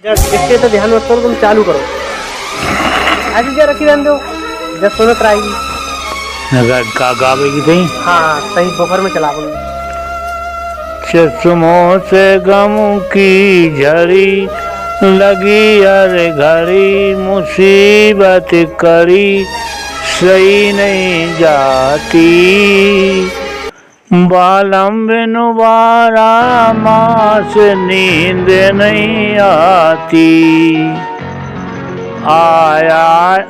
देखते तो ध्यान मत करो, तुम चालू करो। ऐसे जरा रखी रहने दो, जब सुनत रहेगी गावेगी कहीं। हाँ सही बफर में चला बोलो। चश्मों से गम की झड़ी लगी हर घड़ी, मुसीबत करी सही नहीं जाती, बालम बिन बाराम से नींद नहीं आती, आया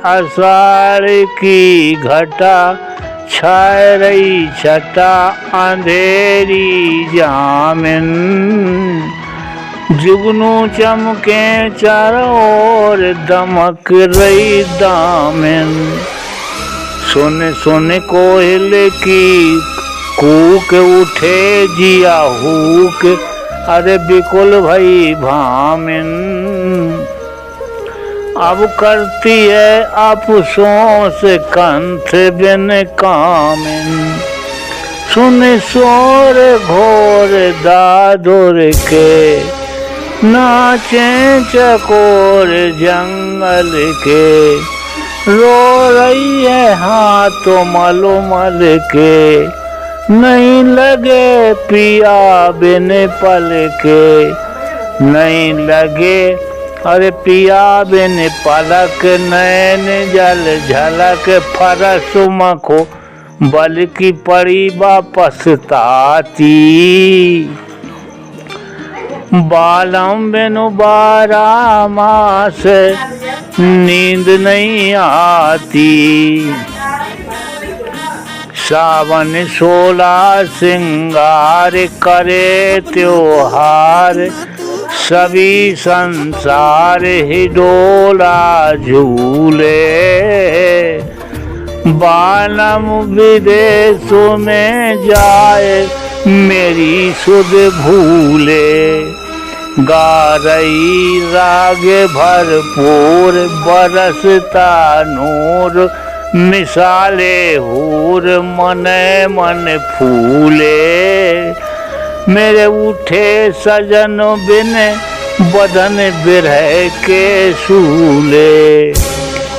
आषाढ़ की घटा छाय रही छटा अंधेरी जामिन, जुगनू चमके चारों ओर दमक रही दामिन, सोने सोने कोयल की कूक उठे जिया हुक, अरे बिकुल भई भामिन, अब करती है अफसों से कंठ बिन कामिन, सुन शोर घोर दादुर के नाचे चकोर जंगल के, रो रही है हाथों मलुमल के, नहीं लगे पिया बिन पल के, नहीं लगे अरे पिया बिन पलक, नैन जल झलक फरस मखो बल की पड़ी वापस ताती, बालम बिनु बाराम से नींद नहीं आती, सावन 16 सिंगार करे त्योहार, सभी संसार ही डोला झूले, बालम विदेशों में जाए मेरी सुध भूले, गा रही राग भरपूर बरसता नूर, मिसाले हूर मने मन फूले, मेरे उठे सजन बिन बदन बिरह के सूले,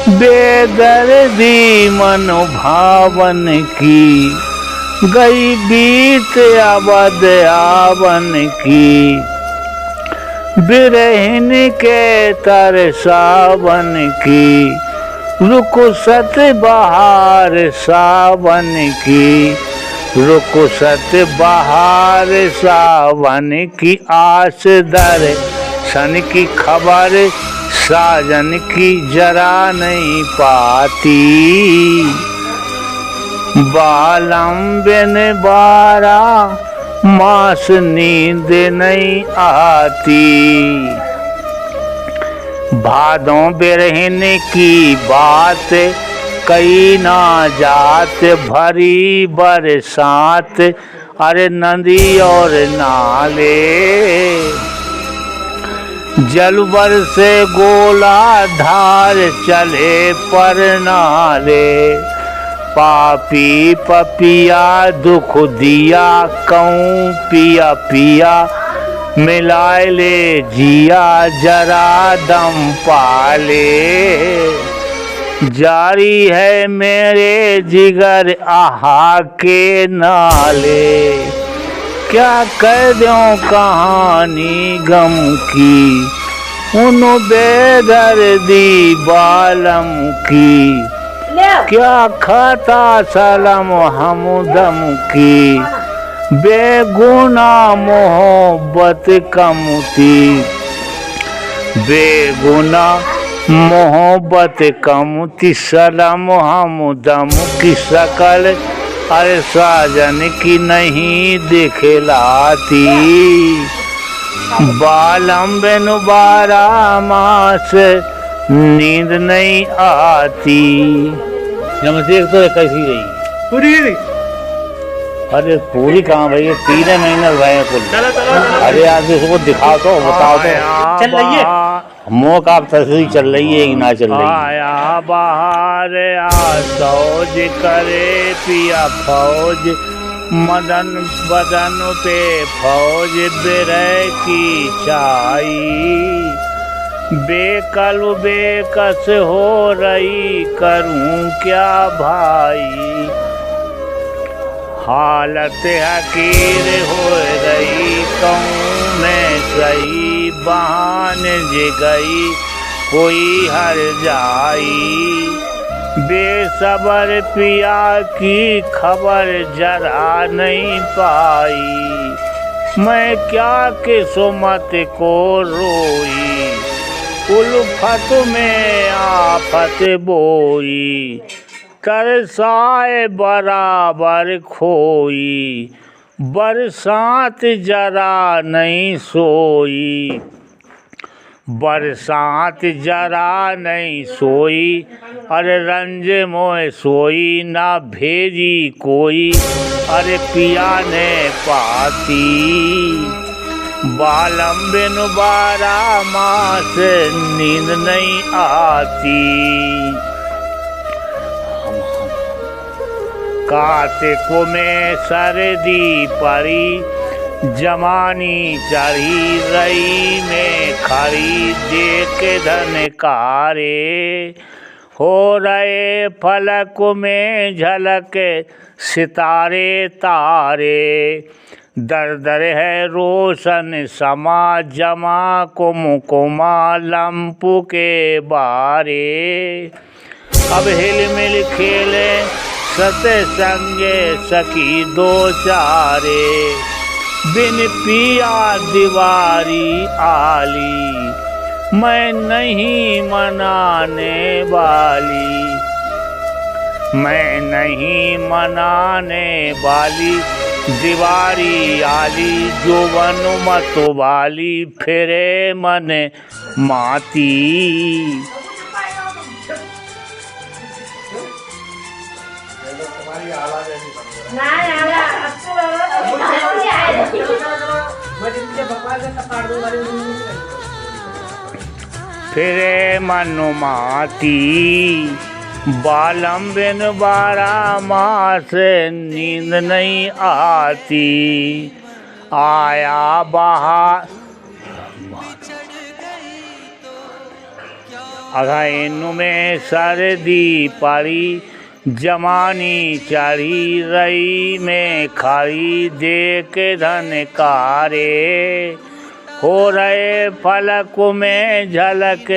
बेदर्दी मनोभावन की गई बीत अवध आवन की, बिरहिन के तर सावन की, रुखसत बहार सावन की, रुखसत बहार सावन की, आस दर सन की खबर साजन की जरा नहीं पाती, बालम बिन बारा मास नींद नहीं आती, भादों बिरहिन की बात कई ना जात, भरी बरसात अरे नदी और नाले, जलवर से गोला धार चले पर नाले, पापी पपिया दुख दिया कहूँ पिया पिया, मिलाए ले जिया जरा दम पाले, जारी है मेरे जिगर आहा के नाले, क्या कह दूं कहानी गम की उन बेदर्दी बालम की, क्या खाता सलम हमदम की, बेगुना मोहब्बत कमती, बेगुना मोहब्बत कमती, सलम हमदम की शकल अरे साजन की नहीं दिखलाती, बालम बिन बाराम से नींद नहीं आती। नमस्ते। तो कैसी रही पूरी? अरे पूरी कहाँ भाई, 3 महीने रहे कुल। अरे आज इसको दिखाओ तो बताओ तो। चल रही है मुँह का तस्वीर चल रही है कि ना चल रही है? आया बाहर फौज करे पिया फौज, मदन बदन पे फौज बिरह की छाई, बेकल बेकस हो रही, करूं क्या भाई। हालत हकीर हो रही, कहूँ मैं सही। बहान जे गई कोई हर जाई। बेसबर पिया की खबर जरा नहीं पाई। मैं क्या किस्मत को रोई, उल्फत में आफत बोई। तरसाए बराबर खोई, बरसात जरा नहीं सोई। बरसात जरा नहीं सोई, अरे रंज मोह सोई ना भेजी कोई। अरे पिया ने पाती, बालम बिन 12 मास नींद नहीं आती। कार्तिक में सर्दी पड़ी, जमानी चढ़ी रही में खड़ी। देख धनकारे हो रहे फलक में झलक सितारे तारे। दर दर है रोशन समा जमा, कुमकुमा लंपु के बारे। अब हिल मिल खेले सतसंगे सखी 2 चारे। बिन पिया दीवारी आली, मैं नहीं मनाने वाली। मैं नहीं मनाने वाली, दीवारी आली। जो मत वाली, फिरे मन माती। फिरे मनुमाती, बालम बिन 12 मास नींद नहीं आती। आया बाहर अगैन में सर्दी पड़ी, जमानी चढ़ी रही में खड़ी। देख धनकारे हो रहे फलक में झलक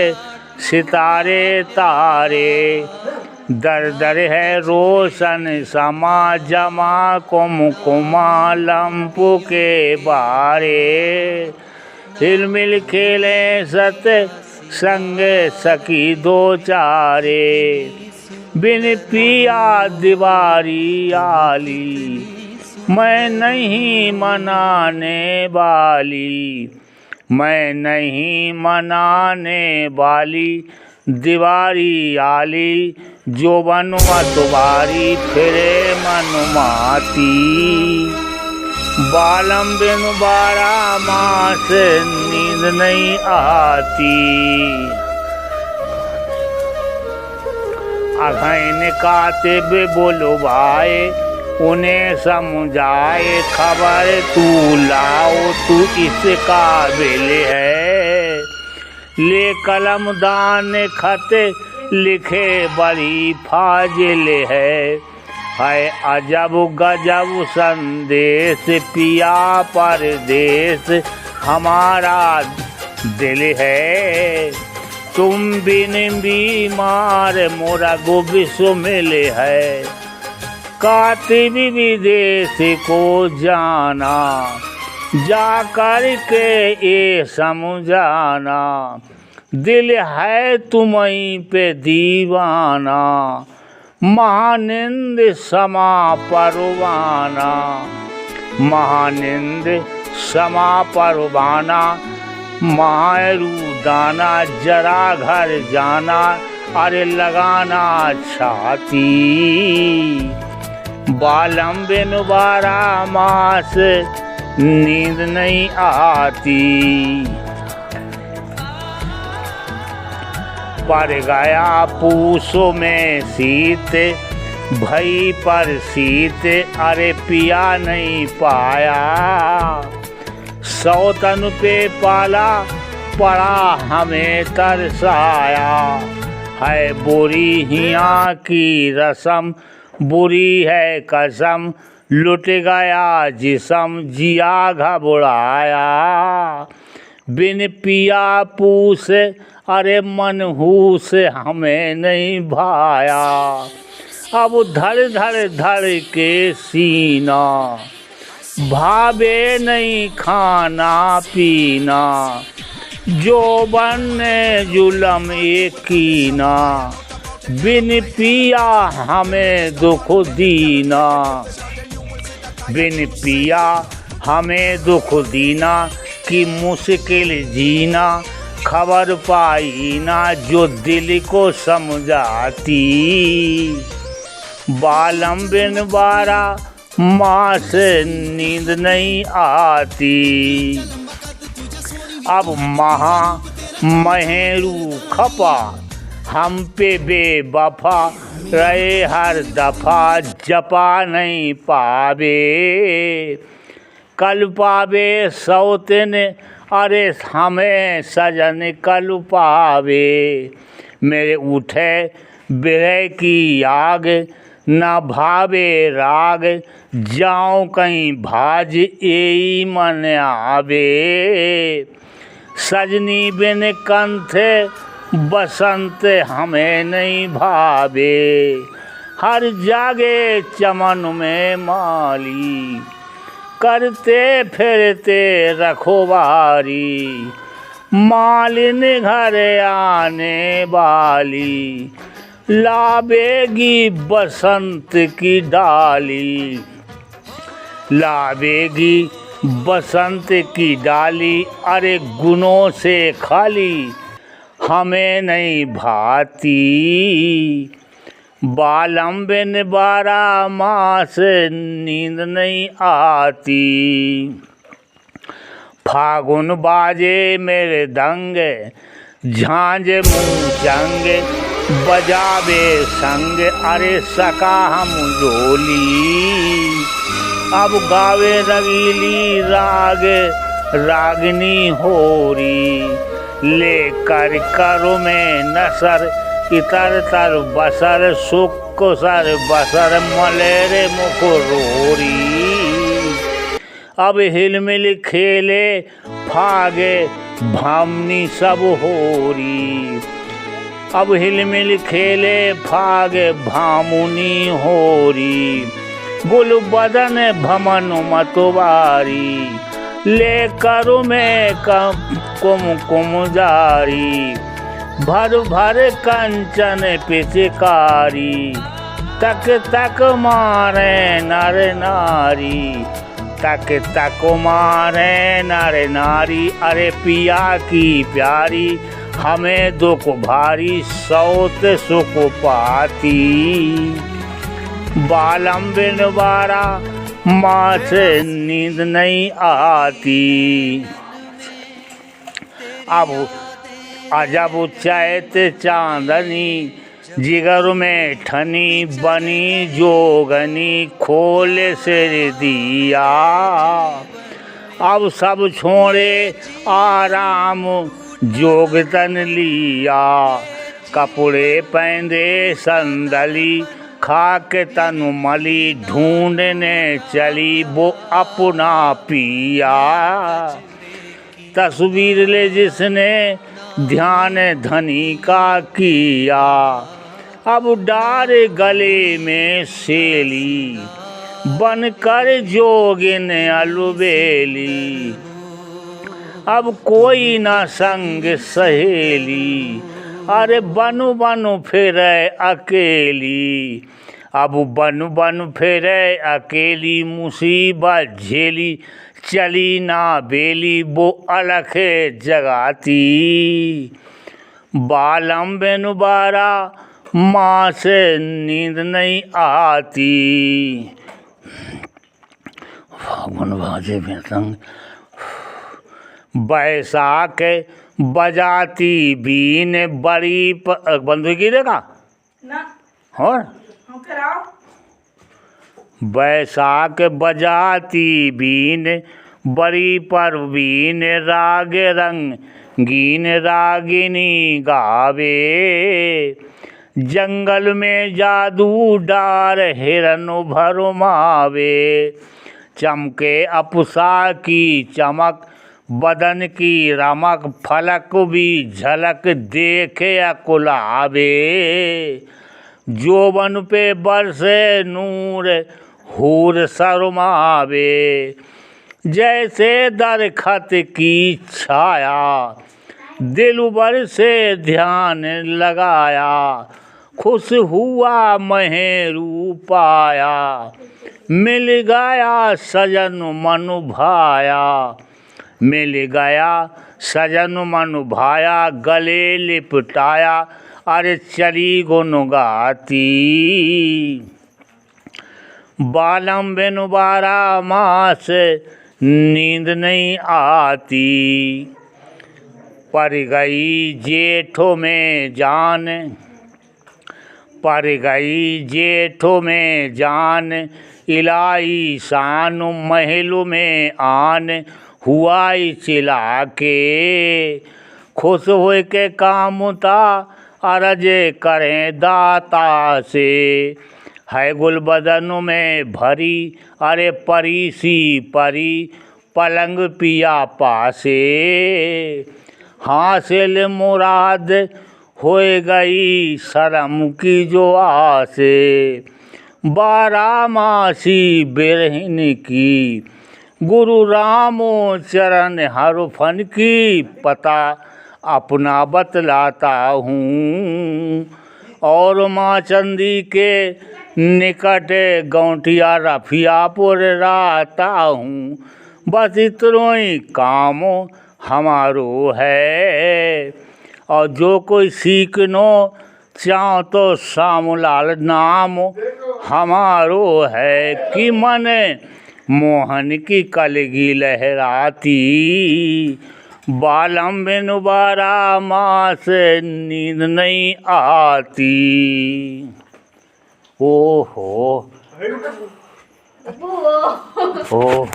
सितारे तारे। दर दर है रोशन समा जमा, कुमकुमा लंपु के बारे। हिल मिल खेले सत संग सखी 2 चारे। बिन पिया दीवारी आली, मैं नहीं मनाने वाली। मैं नहीं मनाने वाली, दीवारी आली। जो मत वारी, फिरे मनुमाती। बालम बिन 12 मास नींद नहीं आती। अघैन कातिब बुलवाए, उन्हें समझाए खबर तू लाओ, तू इस काबिल है। ले कलम दान खत लिखे बड़ी फाजिल है। अजब गजब संदेश पिया परदेश हमारा दिल है। तुम बिन बीमार मोरा विश्व मिले है। कातिब विदेश को जाना, जा कर के ये समझाना। दिल है तुम्हीं पे दीवाना, महानिंद समा परवाना। महानिंद समा परवाना, मारू दाना जरा घर जाना। अरे लगाना छाती, बालम बिन 12 मास नींद नहीं आती। पर गया पूसों में शीत, भई पर शीत। अरे पिया नहीं पाया, सौतन पे पाला पड़ा हमें तरसाया। है बुरी हिया की रस्म, बुरी है कसम, लुट गया जिसम जिया घबराया। बिन पिया पूसे अरे मनहूस हमें नहीं भाया। अब धड़ धड़ धड़ के सीना, भावे नहीं खाना पीना, जो बनने जुलम यकीना, बिन पिया हमें दुख दीना। बिन पिया हमें दुख दीना कि मुश्किल जीना, खबर पाई ना जो दिल को समझाती। बालम बिन बारा माँ से नींद नहीं आती। अब महा महेरू खपा, हम पे बेवफा रहे हर दफा, जपा नहीं पावे। कल पावे सौतन अरे हमें सजन कल पावे। मेरे उठे बिरह की आग, न भावे राग, जाऊं कहीं भाज यही मन आवे। सजनी बिन कंथे बसंत हमें नहीं भावे, हर जागे चमन में माली, करते फिरते रखवारी। मालिन घर आने वाली, लावेगी बसंत की डाली। लावेगी बसंत की डाली, अरे गुनों से खाली हमें नहीं भाती। बालम बिन बारा मास नींद नहीं आती। फागुन बाजे मेरे दंगे, झांझ मुँह जंग, बजावे संग अरे सका हम डोली। अब गावे रगीली राग रागनी होरी, लेकर करो में नसर इतर तर बसर, सुख सर बसर मलेरे मुख रोरी। अब हिलमिल खेले फागे भामनी सब होरी। अब हिलमिल खेले फागे भामुनी होरी। गुल बदन भमन मतवारी, ले करो में कुमकुम जारी। भर भर कंचन पिचकारी, तक तक मारे नर नारी। तक तक मारे नर नारी, अरे पिया की प्यारी, हमें दुख भारी सौत सुख पाती। बालम बिन बारा माँ से नींद नहीं आती। अब अजब चैत चांदनी, जिगर में ठनी बनी जोगनी, खोल सिर दिया। अब सब छोड़े आराम जोगतन लिया, कपड़े पहने संदली, खाके तनु मली, ढूंढने चली वो अपना पिया। तस्वीर ले जिसने ध्यान धनी का किया, अब डार गले में सेली, बनकर जोगिन अलबेली। अब कोई ना संग सहेली, अरे बनु बनु फिरे अकेली। अब बनु बनु फिरे अकेली, मुसीबत झेली, चली ना बेली वो अलख जगाती। बालम बिन बारा माँ से नींद नहीं आती। फागुन बाजे बेसंग, बैसाख बजाती बीन बड़ी बंदूक की देखा ना और हम कराओ। बैसाख बजाती बीन बड़ी परवीन, राग रंग गीन रागिनी गावे। जंगल में जादू डार हिरन भरमावे। चमके अपुसा की चमक बदन की रमक फलक भी झलक देखे अकुलावे। जोबन पे बरसे नूर हूर शर्मावे। जैसे दरखत की छाया दिलबर से ध्यान लगाया। खुश हुआ महेरू पाया। मिल गया सजन मन भाया। मिल गया सजन मन भाया। गले लिपटाया अरे चली गुन गाती। बालम बिनु 12 मास नींद नहीं आती। पर गई जेठों में जान। पर गई जेठों में जान। इलाई शान महलों में आन। हुआ चिल्ला के खुश हो के कामुता। अरज करें दाता से। है गुल बदन में भरी अरे परी सी परी। पलंग पिया पासे। हासिल मुराद हो गई शर्म की जो आसे। 12 मासी बिरहिन की गुरु रामो चरण हरफन की। पता अपना बतलाता हूँ और माँ चंदी के निकट गौटिया रफियापुर रहता हूँ। बस इतना ही काम हमारो है। और जो कोई सीखनो चाहो तो श्यामलाल नाम हमारो है। कि मन मोहन की कलगी लहराती। बालम बिनु 12 मास नींद नहीं आती। ओहो ओहो